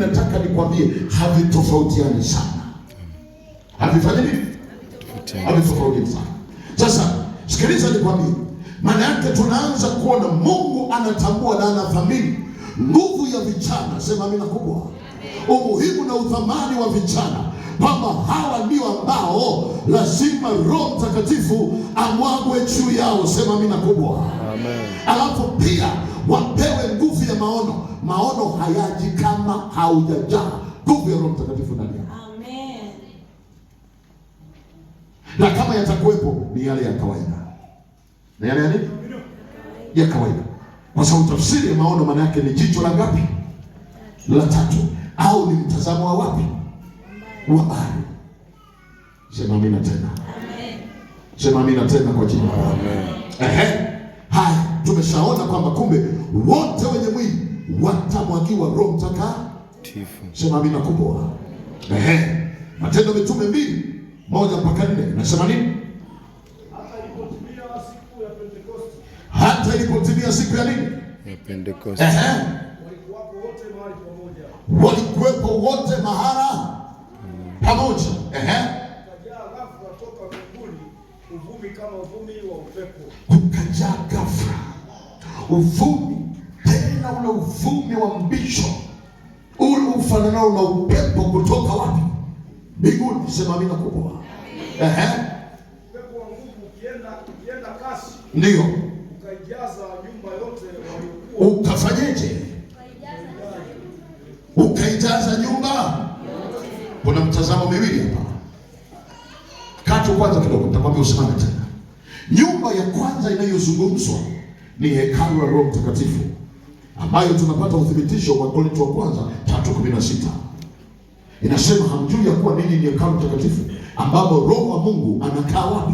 nataka nikwambie havitofautiani sana. Havifanya nini? Havitofautiani sana. Sasa sikiliza nikwambie, maana yake tunaanza kuona Mungu anatambua na anathamini nguvu ya vijana. Sema amina kubwa. Umuhimu na uthamani wa vijana, kwamba hawa ndio ambao lazima Roho Mtakatifu amwagwe juu yao. Sema amina kubwa. Amen. Alafu pia wapewe nguvu ya maono. Maono hayaji kama haujajaa nguvu ya Roho Mtakatifu ndani yako. Amen. Na kama yatakuwepo ni yale ya kawaida. Na yale ya nini? Ya kawaida. Kwa sababu tafsiri ya maono maana yake ni jicho la ngapi? La tatu. Au ni mtazamo wa wapi? Wa bahari. Sema amina tena. Amen. Sema amina tena kwa jina. Amen. Haya, tumeshaona kwamba kumbe wote wenye mwili watamwagiwa Roho Mtakatifu. Sema amina kubwa. Matendo Mitume 2:1-4 nasema nini? Hata ilipotimia siku ya nini? Ya Pentekoste. Walikuwepo wote mahala pamoja. Ukajaa ghafla uvumi, tena ule uvumi wa mbisho ule ufananao na upepo kutoka wapi? Mbinguni. Sema amina kubwa. Upepo wa nguvu ukienda kasi. Ndio. Ukaijaza nyumba yote waliokuwa. Ukafanyeje? Ukaijaza nyumba. Kuna mtazamo miwili hapa. Katu kwanza kidogo, nitakwambia usimame tena. Nyumba ya kwanza inayozungumzwa ni hekalu la Roho Mtakatifu, ambayo tunapata uthibitisho kwa Korinto wa kwanza 3:16. Inasema hamjui ya kuwa nini ni hekalu takatifu, ambapo Roho wa Mungu anakaa wapi?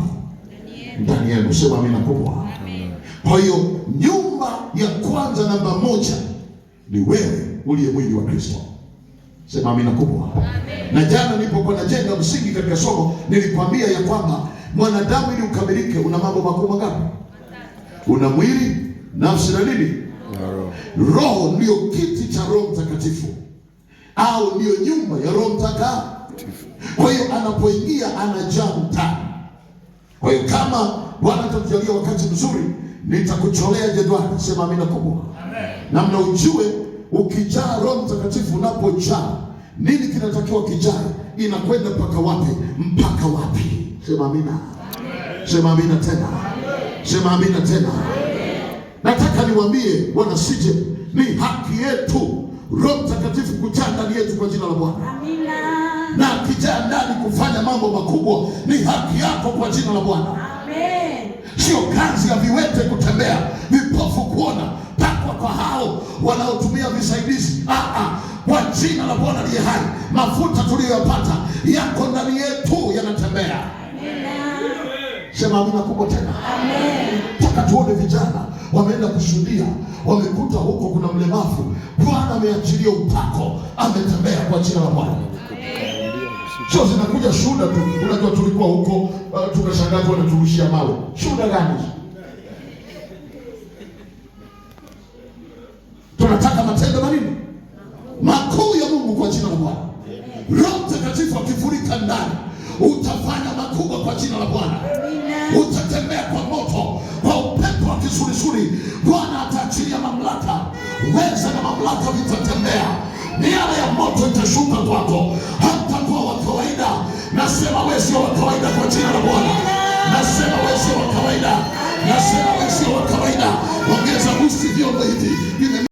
Ndani yenu. Sema amina kubwa. Kwa hiyo nyumba ya kwanza namba 1 ni wewe uliye mwili wa Kristo. Sema amina kubwa. Na jana nilipokuwa najenga msingi katika somo nilikwambia ya kwamba mwanadamu ili ukamilike una mambo makuu mangapi? Una mwili, nafsi na nini? Roho ndio kiti cha Roho Mtakatifu, au ndio nyumba ya Roho Mtakatifu. Kwa hiyo anapoingia anajaa ndani. Kwa hiyo kama Bwana atatujalia wakati mzuri, nitakucholea jedwali. Sema amina kubwa. Namna ujue ukijaa Roho Mtakatifu, unapojaa nini kinatakiwa kijae, inakwenda mpaka wapi? Mpaka wapi? Sema amina. Sema amina tena. Sema amina tena. Nataka niwaambie wana sije, ni haki yetu Roho Mtakatifu kujaa ndani yetu kwa jina la Bwana. Amina. Na akijaa ndani kufanya mambo makubwa, ni haki yako kwa jina la Bwana. Amen. Sio kazi ya viwete kutembea, vipofu kuona, takwa kwa hao wanaotumia visaidizi. Kwa jina la Bwana aliye hai, mafuta tuliyoyapata yako ndani yetu yanatembea. Sema amina kubwa tena. Amen. Taka tuone vijana wameenda kushuhudia, wamekuta huko kuna mlemavu, Bwana ameachilia upako, ametembea kwa jina la Bwana. Sio zinakuja shuhuda tu. Unajua tulikuwa huko tukashangaa wanaturushia mawe. Shuhuda gani? Tunataka matendo na nini? Makuu ya Mungu kwa jina la Bwana. Roho Mtakatifu akifurika ndani, utafanya makubwa kwa jina la Bwana. Utatembea kwa moto, kwa upepo wa kisulisuli. Bwana ataachilia mamlaka, uweza na mamlaka vitatembea. Miale ya moto itashuka kwako, hatakuwa wa kawaida. Nasema wewe sio wa kawaida kwa jina la Bwana. Nasema wewe sio wa kawaida.